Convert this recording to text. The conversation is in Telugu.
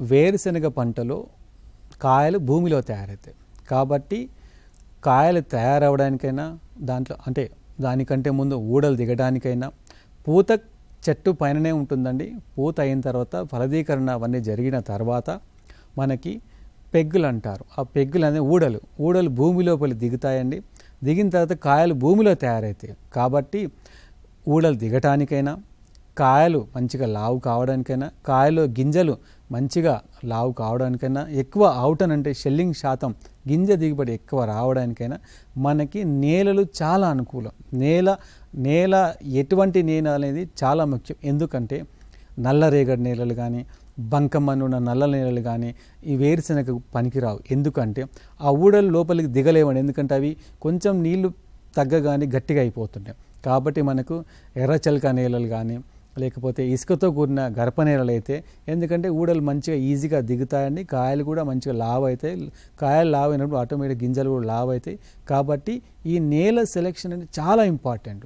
వేరుశనగ పంటలో కాయలు భూమిలో తయారవుతాయి కాబట్టి కాయలు తయారవడానికైనా దాంట్లో అంటే దానికంటే ముందు ఊడలు దిగడానికైనా పూత చెట్టు పైననే ఉంటుందండి. పూత అయిన తర్వాత ఫలదీకరణ అవన్నీ జరిగిన తర్వాత మనకి పెగ్గులు అంటారు. ఆ పెగ్గులు అనేది ఊడలు భూమి లోపలి దిగుతాయండి. దిగిన తర్వాత కాయలు భూమిలో తయారవుతాయి కాబట్టి ఊడలు దిగటానికైనా కాయలు మంచిగా లావు కావడానికైనా కాయలో గింజలు మంచిగా లావు కావడానికైనా ఎక్కువ అవుటన్ అంటే షెల్లింగ్ శాతం గింజ దిగుబడి ఎక్కువ రావడానికైనా మనకి నేలలు చాలా అనుకూలం. నేల ఎటువంటి నేల అనేది చాలా ముఖ్యం. ఎందుకంటే నల్లరేగడి నేలలు కానీ బంకమన్ను ఉన్న నల్ల నేలలు కానీ ఈ వేరుశనగకు పనికిరావు. ఎందుకంటే ఆ ఊడలు లోపలికి దిగలేవండి. ఎందుకంటే అవి కొంచెం నీళ్లు తగ్గగానే గట్టిగా అయిపోతుంటాయి. కాబట్టి మనకు ఎర్రచలక నేలలు కానీ లేకపోతే ఇసుకతో కూడిన గరప నేలలు అయితే ఎందుకంటే ఊడలు మంచిగా ఈజీగా దిగుతాయండి. కాయలు కూడా మంచిగా లావు అవుతాయి. కాయలు లావు అయినప్పుడు ఆటోమేటిక్ గింజలు కూడా లావు అవుతాయి. కాబట్టి ఈ నేల సెలెక్షన్ అనేది చాలా ఇంపార్టెంట్.